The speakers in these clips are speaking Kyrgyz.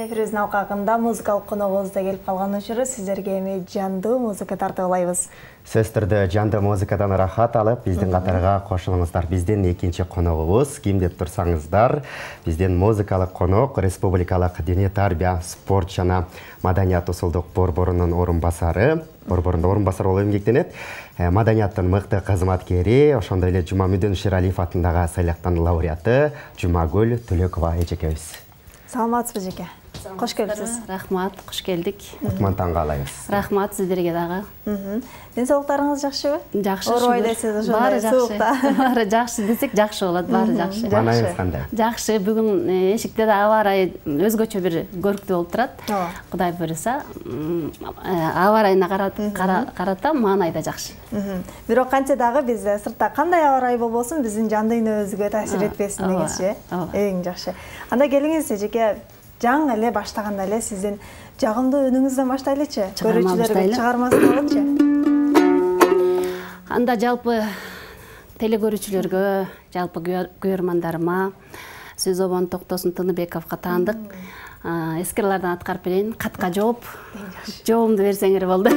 эфирибиздин алкагында музыкалык коногубузда келип калган учуру сиздерге эми жандуу музыка тартып алайбыз. Сөздөрдө жандуу музыкадан рахат алып, биздин катарга кошулуңуздар. Биздин экинчи коногубуз, ким деп турсаңыздар, биздин музыкалык конок Республикалык диний тарбия, спорт жана маданият усулдук борборунун борборунун орунбасары болуп эмгектенет. Маданияттын мыкты кызматкери, ошондой эле Жумамүдүн Ширалиев атындагы сыйлыктын лауреаты Жумагүл Төлөкова эжекебиз. Саламатсызбы эжеке? Кош келипсиз. Рахмат, кош келдик. Кутман таң каалайбыз. Рахмат сиздерге дагы. Ден соолуктарыңыз жакшыбы? Жакшы. Оорубай десиз ошондой суукта. Баары жакшы десек жакшы болот, баары жакшы. Маанайыңыз кандай? Жакшы, бүгүн эшикте да аба ырайы өзгөчө бир көрктүү болуп турат. Кудай буйруса, аба ырайына карата маанай да жакшы. Бирок канча дагы биз сыртта кандай аба ырайы болбосун, биздин жандуу үнүбүзгө таасир этпесин дегенчи. Эң жакшы. Анда келиңиз эжеке, жаңы эле баштаганда эле сиздин жагымдуу үнүңүздөн баштайлычы. Көрүүчүлөргө чыгармасын алычы. Анда жалпы телекөрүүчүлөргө, жалпы көрөрмандарыма сөз обон Токтосун Тыныбековго таандык эскерлерден аткарып берейин. Катка жообумду берсеңер болду.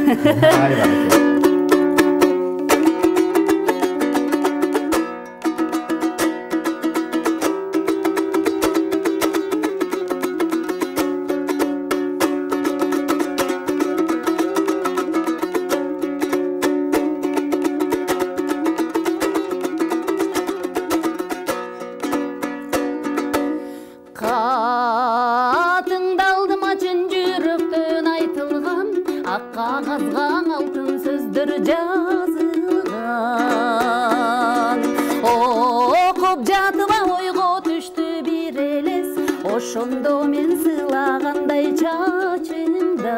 Ошондо мен сыйлагандай чачыңдан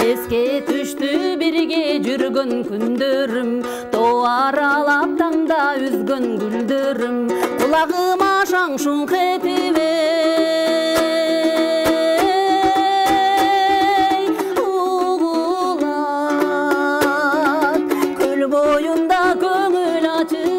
эске түштү бирге жүргөн күндөрүм, тоо аралап таңда үзгөн гүлдөрүм, кулагыма шаң-шуң кетибей угулат, көл боюнда көңүл ачып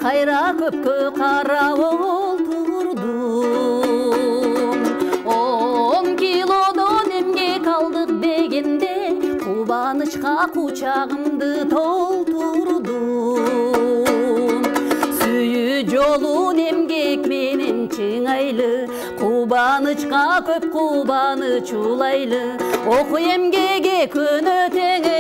кайра көпкө карап олтурдум. 10 килодон эмгек алдык дегенде кубанычка кучагымды толтурдум. Сүйүү жолун эмгек менен чыңайлы, кубанычка көп кубаныч улайлы, окуу эмгеге көнөтеңе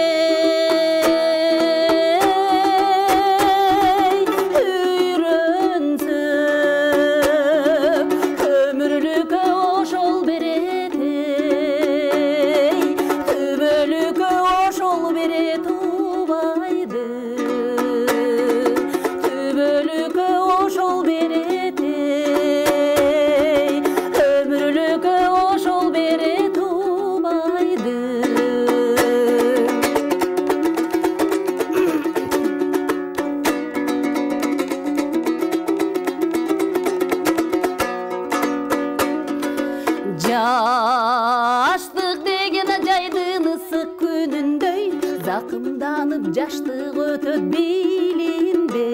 жаштык өтөт билинбей.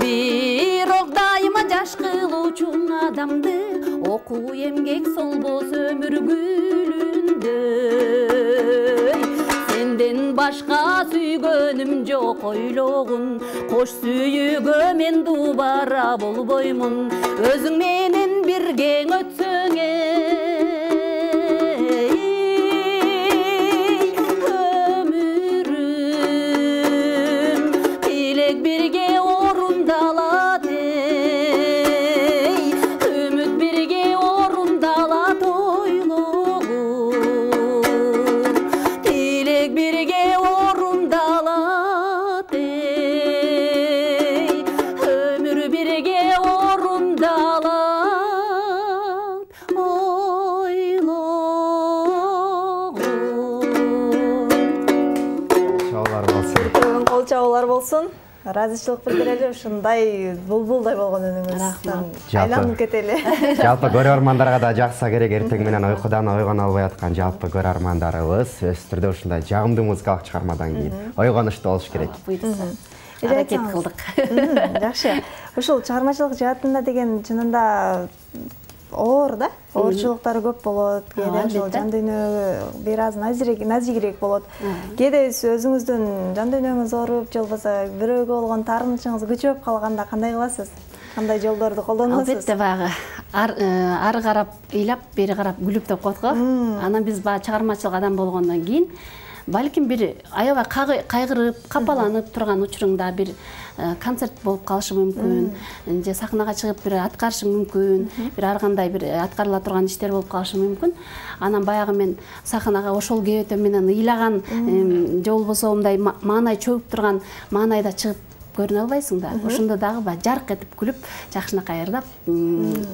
Бирок дайыма жаш кылуучун адамды окуу эмгек солбос өмүр гүлүндөй. Сенден башка сүйгөнүм жок ойлогун, кош сүйүүгө мен дубара болбоймун. Өзүң менен бирге өтсөң бар болсун. Ыраазычылык билдирели, ушундай булбулдай болгон үнүңүздөн айланып кетели. Жалпы көрөрмандарга да жакса керек, эртең менен уйкудан ойгоно албай аткан жалпы көрөрмандарыбыз өз түрдө ушундай жагымдуу музыкалык чыгармадан кийин ойгонуштуу болуш керек. Буйрса. Аракет кылдык. Жакшы. Ушул чыгармачылык жаатында деген чынында оор да, оорчулуктары көп болот. Кээде ошол жан дүйнөгө бир аз назигирээк болот. Кээде өзүңүздүн жан дүйнөңүз ооруп, же болбосо бирөөгө болгон таарынычыңыз күчөп калганда кандай кыласыз? Кандай жолдорду колдоносуз? Албетте баягы ары карап ыйлап, бери карап күлүп деп коет го. Анан биз баягы чыгармачылык адам болгондон кийин балким бир аябай кайгырып, капаланып турган учуруңда бир концерт болуп калышы мүмкүн, же сахнага чыгып бир аткарышың мүмкүн, бир ар кандай бир аткарыла турган иштер болуп калышы мүмкүн. Анан баягы мен сахнага ошол кебете менен ыйлаган, же болбосо мындай маанай чөгүп турган маанайда чыгып көрүнө албайсың да. Ошондо дагы баягы жарк этип күлүп, жакшынакай ырдап,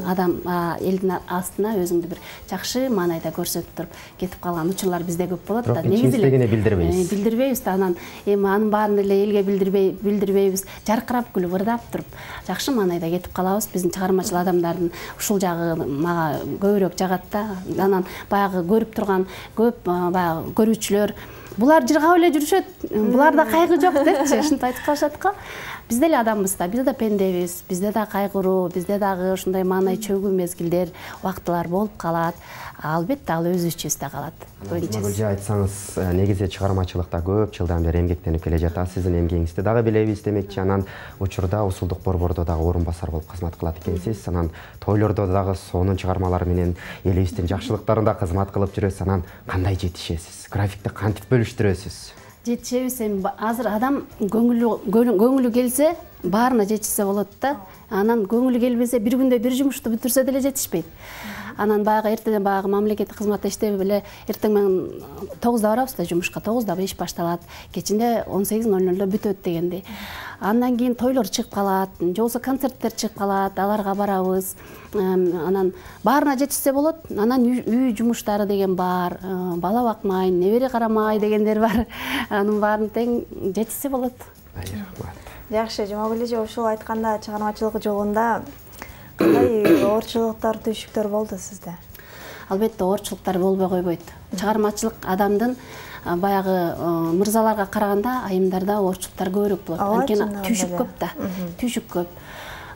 адам элдин астына өзүңдү бир жакшы маанайда көрсөтүп туруп кетип калган учурлар бизде көп болот да. Негизи билдирбейбиз. Билдирбейбиз да, анан анын баарын эле элге билдирбейбиз. Жаркырап күлүп ырдап туруп, жакшы маанайда кетип калабыз. Биздин чыгармачыл адамдардын ушул жагы мага көбүрөөк жагат да. Анан баягы көрүп турган көп баягы көрүүчүлөр булар жыргап эле жүрүшөт, буларда кайгы жок депчи, ушинтип айтып калышат го. Биз деле адамбыз да, биз да пендебиз, бизде да кайгыруу, бизде дагы ушундай маанай чөгүү мезгилдер, убактылар болуп калат. Албетте ал өз ичибизде калат. Гүлжи айтсаңыз, негизи чыгармачылыкта көп жылдан бери эмгектенип келе жатасыз. Сиздин эмгегиңизди дагы билебиз демекчи. Анан учурда Усулдук борбордо дагы орун басар болуп кызмат кылат экенсиз. Анан тойлордо дагы сонун чыгармалар менен элибиздин жакшылыктарында кызмат кылып жүрөсүз. Анан кандай жетишесиз? Графикти кантип бөлүштүрөсүз? Жетишебиз, азыр адам көңүлү келсе, баарына жетишсе болот да. Анан көңүлү келбесе, бир күндө бир жумушту бүтүрсө деле жетишпейт. Анан баягы эртеден баягы мамлекеттик кызматта иштеп эле эртең менен 9-да барабыз да жумушка, 9-да иш башталат, кечинде 18:00-да бүтөт дегендей. Андан кийин тойлор чыгып калат, же болбосо концерттер чыгып калат, аларга барабыз. Анан баарына жетишсе болот. Анан үй жумуштары деген бар, бала бакмай, небере карамай дегендер бар. Анын баарын тең жетишсе болот. Жакшы, Жумагүл эже, ушул айтканда чыгармачылык жолунда кандай оорчулуктар, түйшүктөр болду сизде? Албетте оорчулуктар болбой койбойт. Чыгармачылык адамдын баягы мырзаларга караганда айымдарда оорчулуктар көбүрөөк болот. Анткени түйшүк көп да, түйшүк көп.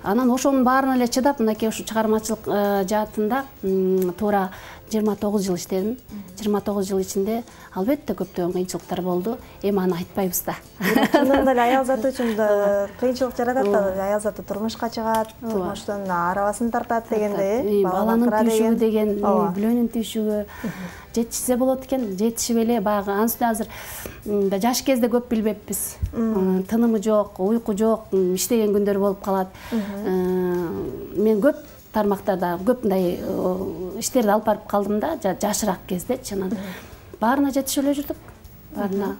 Анан ошонун баарына эле чыдап, мынакей ушу чыгармачылык жаатында туура 29 жыл иштедим. 29 жыл ичинде албетте көптөгөн кыйынчылыктар болду. Эми аны айтпайбыз да. Чындыгында эле аял заты үчүн кыйынчылык жаратат да. Аял заты турмушка чыгат, турмуштун арабасын тартат дегендей, баланын түйшүгү деген, бүлөнүн түйшүгү жетишсе болот экен, жетишип эле баягы ансын азыр жаш кезде көп билбеппиз. Тынымы жок, уйку жок, иштеген күндөр болуп калат. Мен көп тармактарда көп мындай иштерди алып барып калдым да, жашыраак кезде чынын. Баарына жетишип эле жүрдүк. Баарына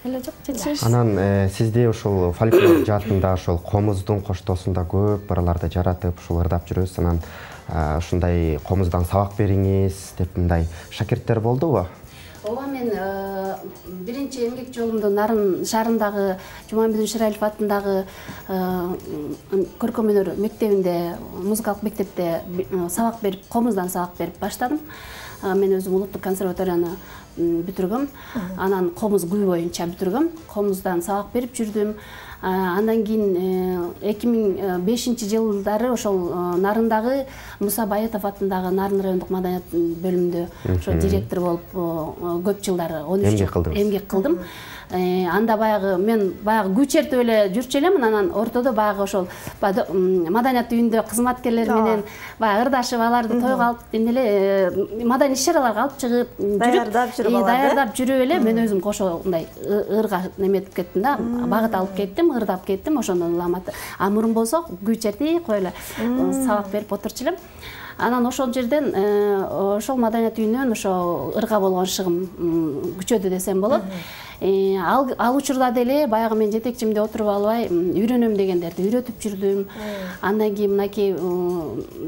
эле жок жетишебиз. Анан сизди ушул фольклор жаатында ошол комуздун коштоосунда көп барларды жаратып, ушул ырдап жүрөсүз. Анан ушундай комуздан сабак бериңиз деп мындай шакирттер болдубу? Ооба, мен биринчи эмгек жолумду Нарын шаарындагы Жумамедин Шырайлов атындагы көркөм өнөр мектебинде, музыкалык мектепте сабак берип, комуздан сабак берип баштадым. Мен өзүм улуттук консерваторияны бүтүргөм. Анан комуз күй боюнча бүтүргөм. Комуздан сабак берип жүрдүм. Андан кийин 2005-жылдары ошол Нарындагы Муса Баетов атындагы Нарын райондук маданият бөлүмүндө ошо директор болуп көп жылдар эмгек кылдым. Анда баягы мен баягы күй чертип эле жүрчү элемин. Анан ортодо баягы ошол маданият үйүндө кызматкерлер менен баягы ырдашып, аларды тойго алып эле маданий иш-чараларга алып чыгып даярдап жүрүп эле мен өзүм кошо мындай ырга неметип кеттим да, багыт алып кеттим, ырдап кеттим. Ошондон ламат. Мурун болсо күй чертип коеле сабак берип отурчу элем. Анан ошол жерден ошол маданият үйүнөн ошо ырга болгон шыгым күчөдү десем болот. Ал учурда деле баягы мен жетекчимде отуруп албай үйрөнөм дегендерди үйрөтүп жүрдүм. Андан кийин мынакей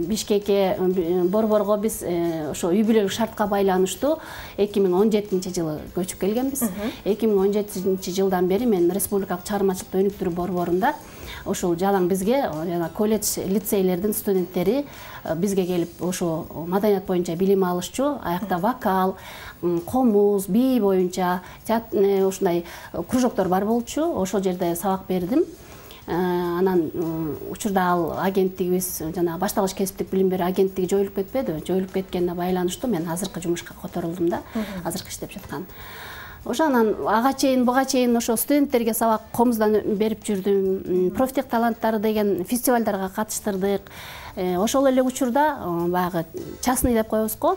Бишкекке Борборго биз ошо үй бүлөлүк шартка байланыштуу 2017-жылы көчүп келгенбиз. 2017-жылдан бери мен республикалык чыгармачылык өнүктүрүү борборунда ошол жалаң бизге жана колледж лицейлердин студенттери бизге келип ошо маданият боюнча билим алышчу. Аякта вокал, комуз, бий боюнча ушундай кружоктор бар болчу. Ошол жерде сабак бердим. Анан учурда ал агенттигибиз жана башталгыч кесиптик билим берүү агенттиги жоюлуп кетпеди. Жоюлуп кеткенине байланыштуу мен азыркы жумушка которулдум да, азыркы иштеп жаткан. Ошонан ага чейин буга чейин ошо студенттерге сабак комуздан берип жүрдүм. Профтех таланттары деген фестивалдарга катыштырдык. Ошол эле учурда баягы частный деп коебуз го.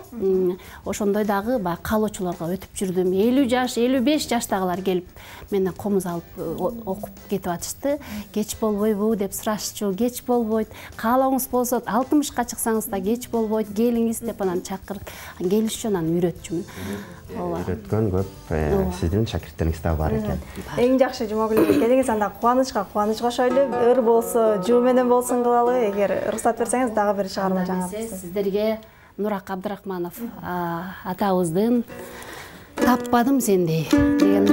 Ошондой дагы баягы каалоочуларга өтүп жүрдүм. 50 жаш, 55 жаштагылар келип менден комуз алып окуп кетип атышты. Кеч болбойбу деп сурашчу. Кеч болбойт. Каалооңуз болсо 60-ка чыксаңыз да кеч болбойт. Келиңиз деп анан чакырып, келишчү анан үйрөтчүмүн. Үйрөткөн көп сиздин шакирттериңиз да бар экен. Эң жакшы Жумагүл эже, келиңиз анда кубаныч кошойлу. Ыр болсо, жуу менен болсун кылалы. Эгер уруксат берсеңиз дагы бир чыгарма жаңыртып. Сиздерге Нурак Абдрахманов атабыздын Таппадым сендей деген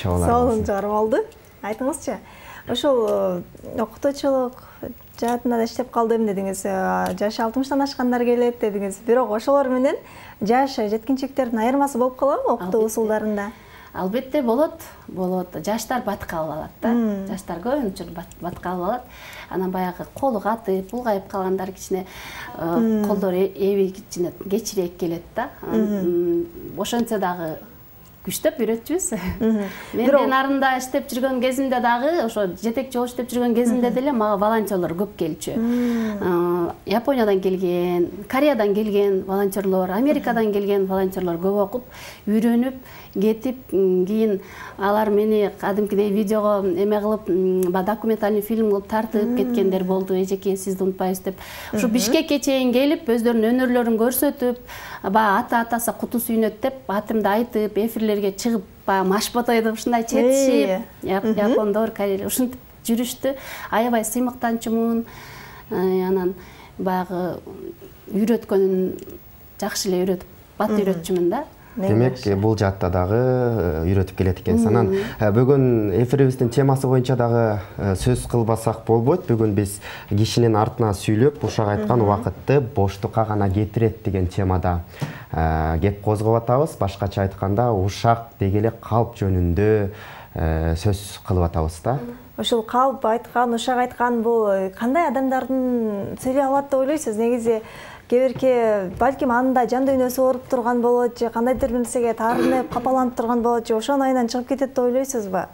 Соолун чыгарып алды. Айтыңызчы, ошол окутуучулук жаатында да иштеп калдым дедиңиз. Жашы 60-тан ашкандар келет дедиңиз. Бирок ошолор менен жаш жеткинчектердин айырмасы болуп калабы окутуу усулдарында? Албетте болот. Жаштар батка алып алат да. Жаштар көбүнчө учур батка алып алат. Анан баягы колу катып, булгайып калгандар кичине колдору эби кичине кечирээк келет да. Ошентсе дагы күчтөп үйрөтчүбүз. Мен нарында иштеп жүргөн кезимде дагы, ошо жетекчи болуп иштеп жүргөн кезимде деле мага волонтерлор көп келчү. Япониядан келген, Кореядан келген волонтерлор, Америкадан келген волонтерлор көп окуп, үйрөнүп, кетип, кийин алар мени кадимкидей видеого эме кылып, документальный фильм кылып тартып кеткендер болду. Эжеке, сизди унутпайбыз деп. Ушу Бишкекке чейин келип, өздөрүнүн өнөрлөрүн көрсөтүп, ата-атасы куту сүйнөт деп атымды айтып, эфирлерге чыгып, машботойду ушундай четишип, япондор, корейлер ушинтип жүрүштү. Аябай сыймыктанчумун. Анан баягы үйрөткөнүн жакшы эле үйрөтүп, бат үйрөтчүмүн да. Демек, бул жатта дагы үйрөтүп келет экенсиз. Анан бүгүн эфирибиздин темасы боюнча дагы сөз кылбасак болбойт. Бүгүн биз кишинин артына сүйлөп, ушак айткан убакытты боштукка гана кетирет деген темада кеп козгоп атабыз. Башкача айтканда, ушак дегеле калп жөнүндө сөз кылып атабыз да. Ошол калп айткан, ушак айткан бул кандай адамдардын сөйлөй алат деп ойлойсуз? Негизи кээ балким анда жан дүйнөсү ооруп турган болот же кандайдыр бир нерсеге таарынып, капаланып турган болот же ошонун айынан чыгып кетет деп ойлойсузбу?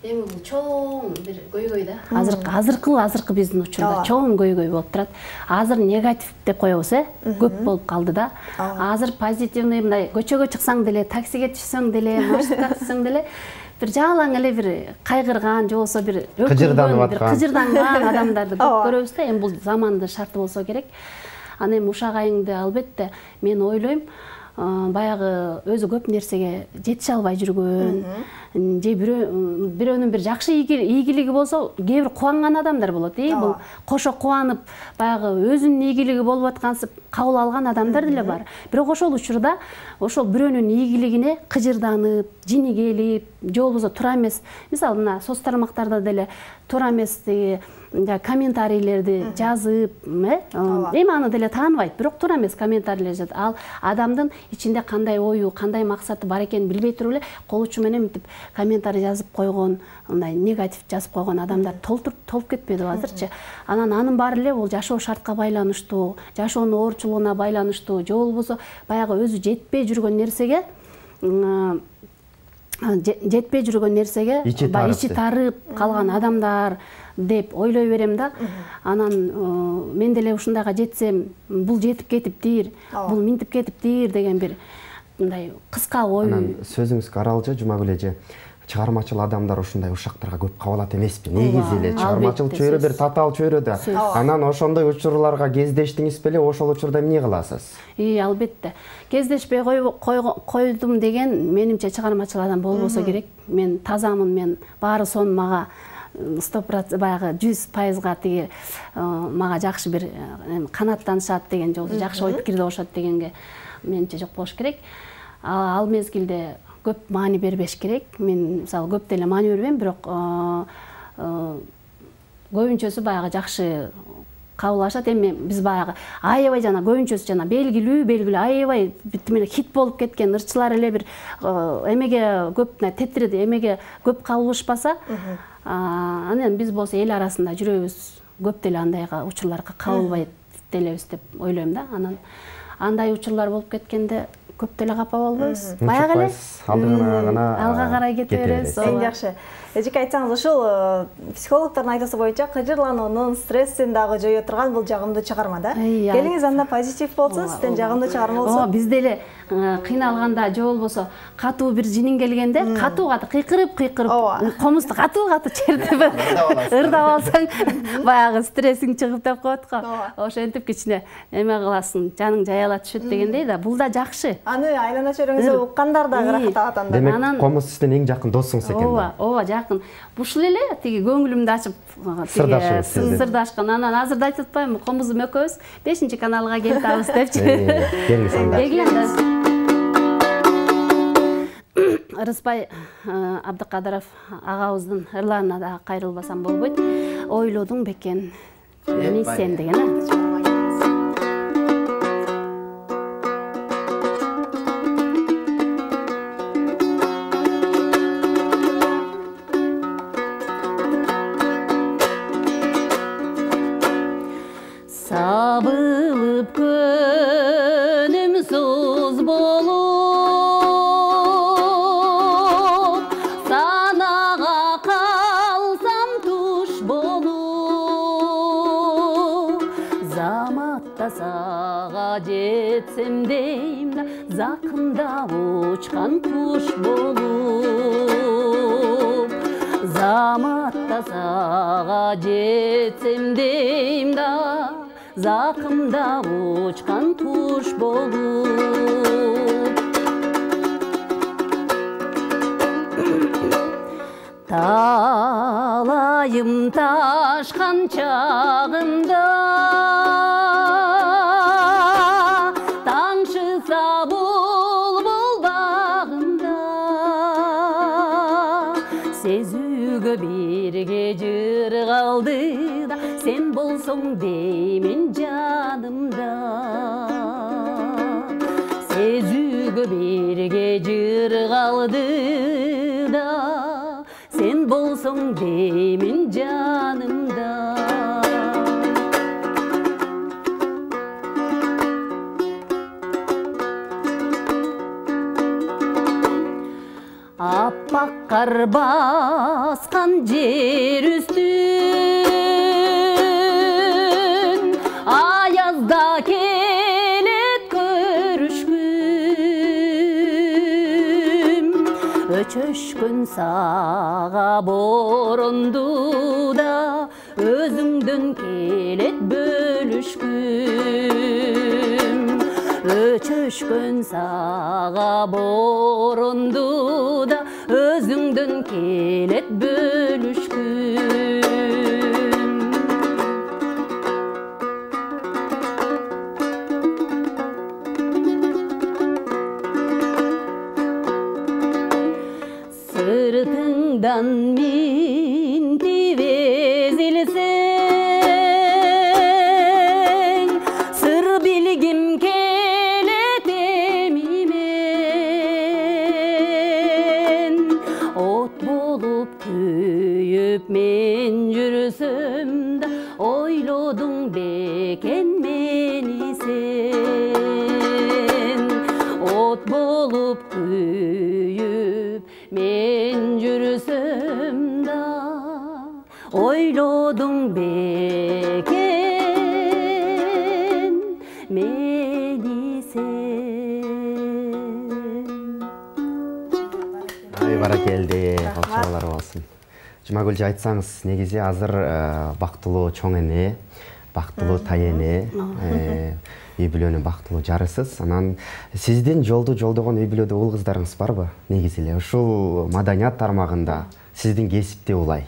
Эми бул чоң бир көйгөй да. Азыркы биздин учурда чоң көйгөй болуп турат. Азыр негатив деп коебуз, көп болуп калды да. Азыр позитивный мындай көчөгө чыксаң деле, таксиге түшсөң деле, маршрутка түшсөң деле бир жалаң эле бир кайгырган же болбосо бир кыжырданган адамдарды көп көрөбүз да. Эми бул замандын шарты болсо керек. Аны эми ушак айыңды албетте мен ойлойм, баягы өзү көп нерсеге жетише албай жүргөн, же бирөөнүн бир жакшы ийгилиги болсо, кээ бир кубанган адамдар болот. Бул кошо кубанып, баягы өзүнүн ийгилиги болуп аткансып кабыл алган адамдар деле бар. Бирок ошол учурда ошол бирөөнүн ийгилигине кыжырданып, жини келип, же болбосо туура эмес, мисалы мына соц тармактарда деле туура эмес комментарийлерди жазып, эми аны деле тааныбайт, бирок туура эмес комментарийлер жазат. Ал адамдын ичинде кандай ою, кандай максаты бар экенин билбей туруп эле кол учу менен мынтип комментарий жазып койгон, мындай негатив жазып койгон адамдар толуп кетпедиби азырчы. Анын баары эле бул жашоо шартка байланыштуу, жашоонун оорчулугуна байланыштуу, же болбосо баягы өзү жетпей жүргөн нерсеге ичи тарып калган адамдар деп ойлой берем да. Анан мен деле ушундайга жетсем, бул жетип кетиптир, бул минтип кетиптир деген бир мындай кыска ой. Анан сөзүңүзгө аралжы Жумагүл эже, чыгармачыл адамдар ушундай ушактарга көп кабылат эмеспи? Негизи эле чыгармачыл чөйрө бир татаал чөйрө да. Анан ошондой учурларга кездештиңиз беле? Ошол учурда эмне кыласыз? Албетте. Кездешпей койдум деген менимче чыгармачыл адам болбосо керек. Мен тазамын, мен баары сон мага 100% баягы 100%га тиги мага жакшы бир канаттанышат деген, жолду жакшы ой пикирде болушат дегенге менимче жок болуш керек. Ал мезгилде көп маани бербеш керек. Мен мисалы көп деле маани бербейм, бирок көбүнчөсү баягы жакшы кабылашат. Эми биз баягы аябай жана көбүнчөсү жана белгилүү аябай хит болуп кеткен ырчылар эле бир эмеге көп тетиреди, эмеге көп кабылышпаса, анан биз болсо эл арасында жүрөбүз, көп деле андайга учурларга кабылбайт делебиз деп ойлойм да. Анан андай учурлар болуп кеткенде көп деле капа болбойбуз. Баягы эле алга карай кете беребиз. Эң жакшы. Эжеке айтсаңыз, ушул психологдордун айтуусу боюнча кыжырлануунун, стресстин дагы жое турган бул жагымдуу чыгарма да. Келиңиз анда позитив болсун, сизден жагымдуу чыгарма болсун. Биз деле кыйналганда же болбосо катуу бир жинин келгенде, катуу кыйкырып, комузду катуу чертип ырдап алсаң, баягы стрессиң чыгып деп коет го. Ошентип кичине эме кыласың, жаның жаяла түшөт дегендей да. Бул да жакшы. Аны айлана чөйрөңүзгө уккандар дагы рахат алат анда. Демек, комуз сиздин эң жакын досуңуз экен да. Ооба, жакын. Ушул эле тиги көңүлүмдү ачып сырдашкан. Анан азыр да айтып атпаймынбы, комузум экөөбүз 5-каналга келип атабыз депчи. Келиңиз анда. Рыспай Абдыкадыров агабыздын ырларына да кайрылбасам болбойт. Ойлодуң бекен, мен сен деген. Ырып көнүмсүз болуп, санага калсам туш болуп, заматта сага жетсем дейм да, закымдап учкан куш болуп, заматта сага жетсем дейм да, закымдап учкан куш болуп. Талайым ташкан чагымда, таңшыса булбул багында, сезүүгө бирге жыр калды да, сен болсоң деймин жанымда. Сезүүгө бирге жыр калды да, sen bolsоң деймин жанымда. Аппак кар баскан жер үстүн, аязда келет көрүшкүм, өчөшкөн сага боронду да, өзүңдөн келет бөлүшкүм, өчөшкөн сага боронду да, өзүңдөн келет бөлүшкүм. Sırtından mintip ezilsen, sır bilgim kelet emimen, ot bolup kүйüp men жүрсөm да, ойлодуң бекен мени sen, ot bolup kүйüp men жүрсөm да, ойлодуң бекен мени sen. Ай баракелди, калчалар болсун. Жумагүл айтсаңыз, негизи азыр бактылуу чоң эне, бактылуу тай эне, үй бүлөнүн бактылуу жарысыз. Анан сиздин жолдогон үй бүлөдө уул кыздарыңыз барбы? Негизи эле ушул маданият тармагында сиздин кесипте улай.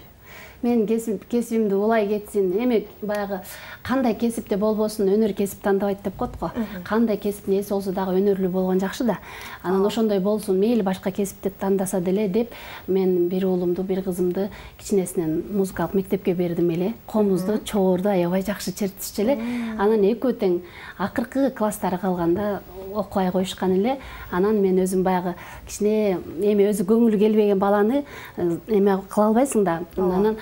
Мен кесибимди улай кетсин, эми баягы кандай кесипте болбосун өнөр кесип тандабайт деп коет го. Кандай кесиптин ээси болсо дагы өнөрлүү болгон жакшы да. Анан ошондой болсун, мейли башка кесипти тандаса деле деп, мен бир уулумду, бир кызымды кичинесинен музыкалык мектепке бердим эле. Комузду, чоорду аябай жакшы чертишчү эле. Анан экөө тең акыркы класстары калганда окубай коюшкан эле. Анан мен өзүм баягы кичине эми өзү көңүлү келбеген баланы эме кыла албайсың да. Анан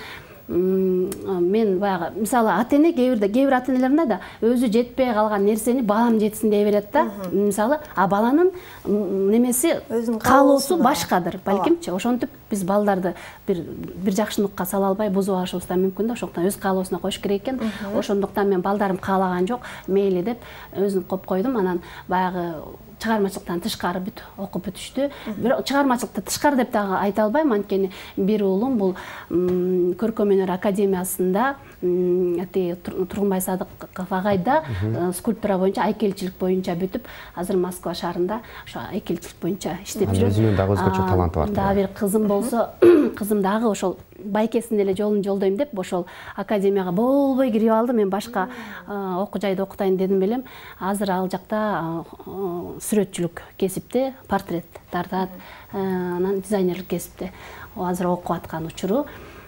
мен баягы мисалы ата-эне кээ бир ата-энелер да өзү жетпей калган нерсени балам жетсин дей берет да. Мисалы, а баланын немеси каалоосу башкадыр, балкимчи. Ошентип биз балдарды бир жакшылыкка сала албай бузуп алышыбыз да мүмкүн да. Ошондуктан өз каалоосуна коюш керек экен. Ошондуктан мен балдарым каалаган жок, мейли деп өзүм коюп койдум. Анан баягы чыгармачылыктан тышкары бүт окуп бүтүштү. Чыгармачылыкты тышкары деп дагы айта албайм, анткени бир уулум бул көркөм өнөр академиясында Тургунбай Садыков агайда скульптура боюнча, айкелчилик боюнча бүтүп, азыр Москва шаарында ошо айкелчилик боюнча иштеп жүрөт. Өзүнүн дагы өзгөчө таланты бар. Дагы бир кызым болсо, кызым дагы ошол байкесин эле жолун жолдойм деп ошол академияга болбой кирип алды. Мен башка окуу жайда окутайын дедим белем. Азыр ал жакта сүрөтчүлүк кесипте, портрет тартат, анан дизайнерлик кесипте азыр окуп аткан учуру.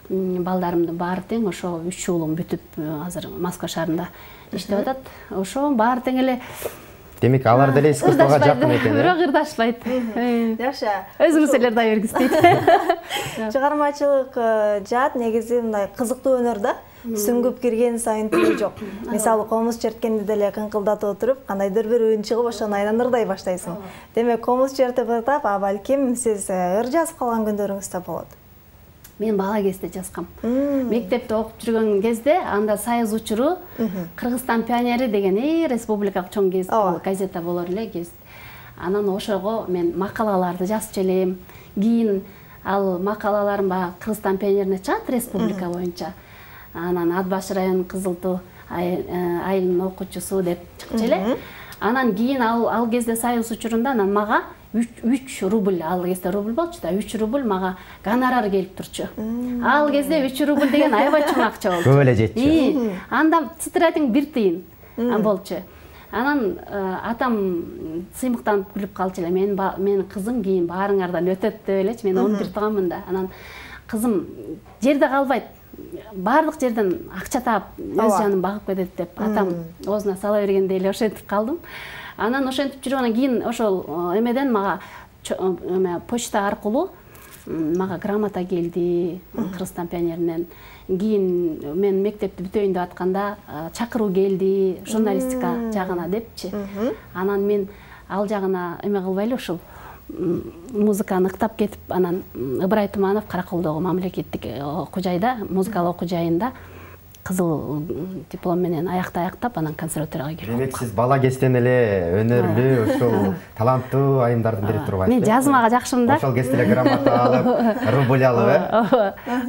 Балдарымдын баары тең ошо 3 уулум бүтүп азыр Москва шаарында иштеп атат. Ошо баары тең эле. Демек, алар деле искусствого жакын экен. Бирок ырдашпайт. Жакшы. Өзүңүз эле ырдай бергиз дейт. Чыгармачылык жаат негизи мындай кызыктуу өнөр да. сүңгүп кирген сайын тили жок. Мисалы комуз черткенде деле кыңкылдатып отуруп, кандайдыр бир үн чыгып ошону айландырдай баштайсың. Демек комуз чертип атап, а балким сиз ыр жазып калган күндөрүңүз да болот. Мен бала кезде жазгам. Мектепте окуп жүргөн кезде анда Союз учуру Кыргызстан пионери деген республикалык чоң газета болор эле гезит. Анан ошого мен макалаларды жазып желем. Кийин ал макалаларым баягы Кыргызстан пионерине чыгат республика боюнча. Анан Атбаш районунун Кызыл Туу айылынын окуучусу деп чыкчу эле. Анан кийин ал кезде Союз учурунда анан мага 3 рубль, ал кезде рубль болчу да, 3 рубль мага гонорар келип турчу. Ал кезде 3 рубль деген аябай чоң акча болчу. Көп эле жетчү. Анда тетрадың 1 тыйын болчу. Анан атам сыймыктанып күлүп калчу эле. Менин кызым кийин баарыңардан өтөт деп элечи. Мен 11 тууганмын да. Анан кызым жерде калбайт. Баардык жерден акча таап өз жанын багып кетет деп атам оозуна сала бергенде эле ошентип калдым. Анан ошентип жүрүп анан кийин ошол эмеден мага почта аркылуу мага грамота келди Кыргызстан пионеринен. Кийин мен мектепти бүтөйүн деп атканда чакыруу келди журналистика жагына депчи. Анан мен ал жагына эме кылбай эле ушул музыканы ыктап кетип, анан Ыбырай Туманов Караколдогу мамлекеттик окуу жайда, музыкалык окуу жайында кызыл диплом менен аяктап, анан консерваторияга кирдим. Демек сиз бала кезден эле өнөрлүү, ошол таланттуу айымдардын бири турбайсыз. Мен жазмага жакшымын да. Ошол кезде эле грамота алып, рубль алып,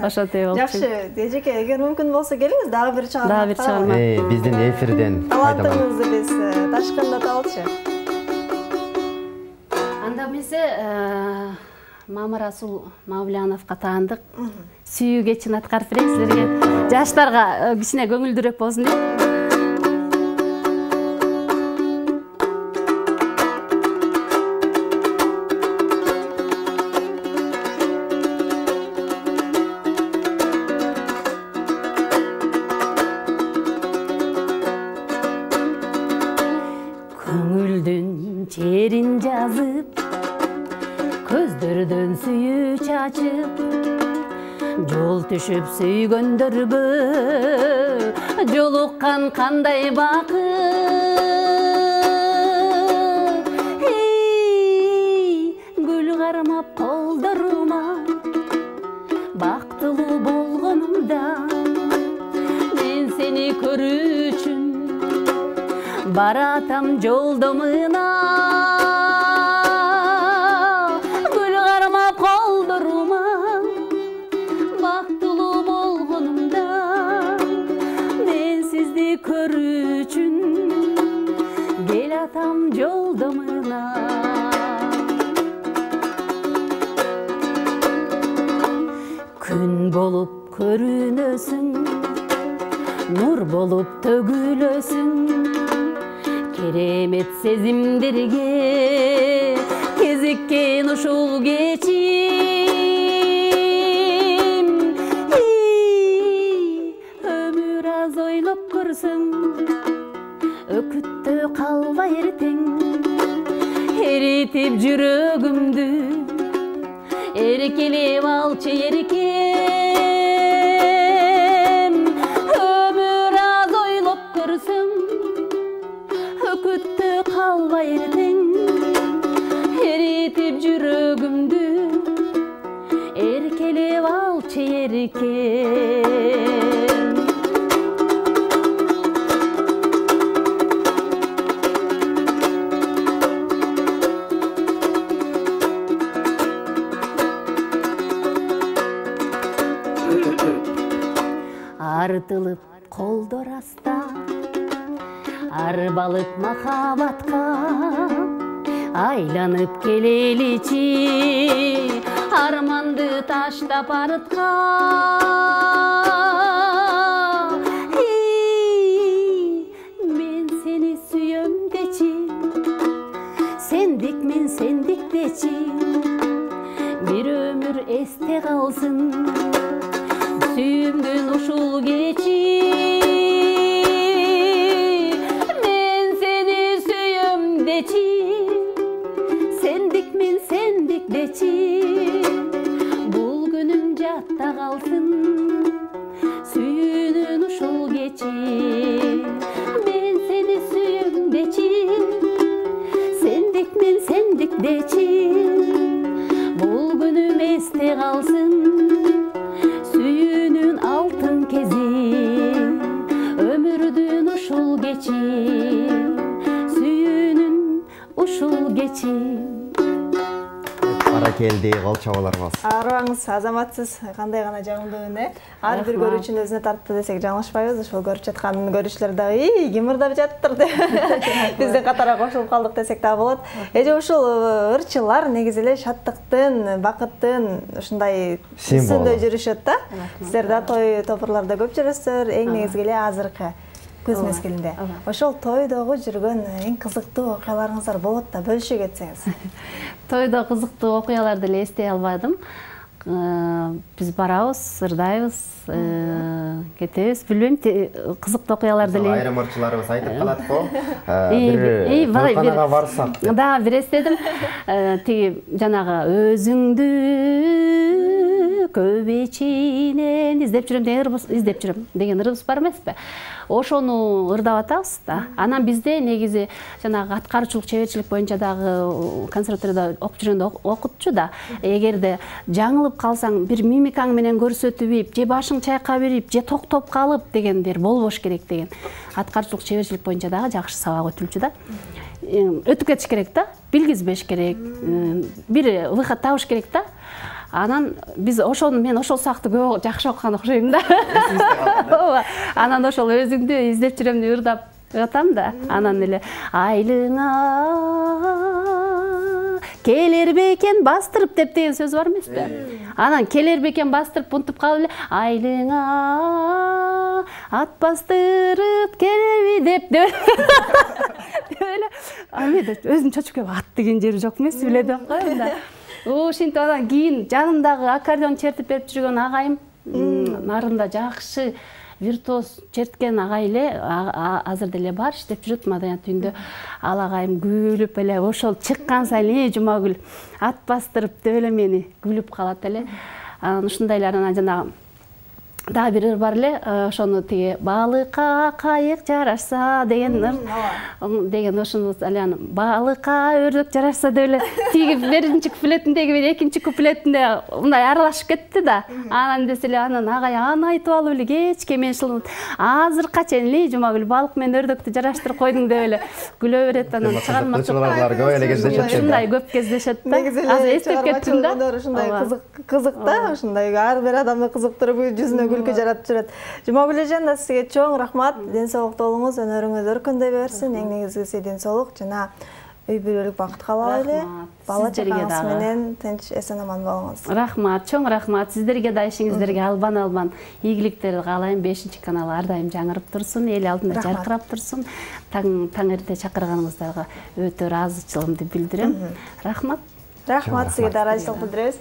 ошондой болчу. Жакшы, Эжеке, эгер мүмкүн болсо келиңиз, дагы бир чыгарма. Дагы бир чыгарма. Биздин эфирден талантыңызды биз ташкындаталычы. Анда эмесе Мамарасул Мавляновго таандык сүйүү кечин аткарып берейин силерге. Жаштарга кичине көңүлдүүрөөк болсун деп. Көңүлдүн черин жазып, көздөрдөн сүйүү чачып, жол түшүп сүйгөндөргө жолуккан кандай бакыт. Гүл кармап колдорума бактылуу болгонумда, мен сени көрүү үчүн баратам жолдомуна. Гүл кармап колдорума бактылуу болгонумда, мен сизди көрүү үчүн келатам жолдомуна. Күн болуп көрүнөсүң, нур болуп төгүлөсүң, керемет сезимдерге кезиккен ушул кечим. Өмүр аз ойлоп көрсөң, өкүттө калбай эртең, эритип жүрөгүмдү эркелеп алчы эркем. Өмүр аз ойлоп көрсөң, өкүттө калбай эртең, эритип жүрөгүмдү эркелеп алчы эркем. Артылып колдор аста, арбалып махабатка, айланып келеличи, арманды таштап арытка. Мен сени сүйөм дечи, сендик мен сендик дечи, бир өмүр эсте калсын сүйүмдүн ушул кечи. Мен сени сүйөм дечи, сендик мен сендик дечи, бул күнүм жатта калсын мен сени сүйөм дечи, сендик мен сендик дечи, бул күнүм эсте калсын, сүйүүнүн алтын кези, өмүрдүн ушул кечи, сүйүүнүн ушул кечи. Баракелди, кол чабуулар болсун. Арыбаңыз азаматсыз, кандай гана жагымдуу үн. Ар бир көрүүчүнү өзүнө тартты десек жаңылышпайбыз. Ошол көрүп жаткан көрүүчүлөр дагы ким ырдап жатыр деп биздин катарга кошулуп калдык десек дагы болот. Эже ушул ырчылар негизи эле шаттыктын, бакыттын ушундай символу жүрүшөт да. Сиздер да той топурларда көп жүрөсүздөр, эң негизги эле азыркы көз мезгилинде. Ошол тойдогу жүргөн эң кызыктуу окуяларыңыздар болот да, бөлүшө кетсеңиз. Тойдо кызыктуу окуяларды эле эстей албадым. Биз барабыз, ырдайбыз, кетебиз. Билбейм, кызыктуу окуяларды эле. Айрым ырчыларыбыз айтып калат го. Бир тойканага барсак. Да, бир эстедим. Тиги жанагы өзүңдү көп ичинен издеп жүрөм деген ырыбыз бар эмеспи? Ошону ырдап атабыз да. Анан бизде негизи жанагы аткаруучулук чеберчилик боюнча дагы консерваторияда окуп жүргөндө окутчу да. Эгерде жаңылып калсаң, бир мимикаң менен көрсөтүп ийип, же башың чайкап ийип, же токтоп калып дегендер болбош керек деген. Аткаруучулук чеберчилик боюнча дагы жакшы сабак өтүлчү да. Өтүп кетиш керек да, билгизбеш керек, бир выход табыш керек да. Анан биз мен ошол сакты көп жакшы окуган окшойм да. Анан ошол өзүңдү издеп жүрөм деп ырдап атам да. Анан эле айлыңа келер бекен бастырып деп деген сөз бар эмеспи? Анан келер бекен бастырып унутуп калып эле айлыңа ат бастырып келеби деп эле. Өзүм чочуп келип ат деген жери жок эмес беле деп коем да. Ошентип анан кийин жанымдагы аккордеон чертип берип жүргөн агайым, нарында жакшы виртуоз черткен агай эле азыр деле бар, иштеп жүрөт маданият үйүндө. Ал агайым күлүп эле ошол чыккан сайын Жумагүл ат бастырып деп эле мени күлүп калат эле. Анан ушундай эле анан жанагы дагы бир ыр бар эле, ошону тиги балыкка кайык жарашса деген ошону эле балыкка өрдөк жарашса деп эле тиги биринчи куплетиндеги менен экинчи куплетинде мындай аралашып кетти да. Анан десе эле анан агай аны айтып алып эле кечке мен шылынып азыркыга чейин эле Жумагүл балык менен өрдөктү жараштырып койдуң деп эле күлө берет. Анан чыгармачылар көп эле кездешет. Ушундай көп кездешет да. Азыр эстеп кеттим да. Ушундай кызык да, ушундай ар бир адамды кызыктырып жүзүнө күлкү жаратып жүрөт. Жумагүл эже, сизге чоң рахмат. Ден соолукта болуңуз, өнөрүңүз өркүндөй берсин. Эң негизгиси ден соолук жана үй бүлөлүк бакыт каалап эле. Бала чагаңыз менен тынч эсен аман болуңуз. Рахмат, чоң рахмат. Сиздерге да ишиңиздерге албан ийгиликтер каалайм. 5-канал ар дайым жаңырып турсун, эл алдында жаркырап турсун. Таң эрте чакырганыңыздарга өтө ыраазычылыгымды билдирем. Рахмат. Рахмат, сизге да ыраазычылык билдиребиз.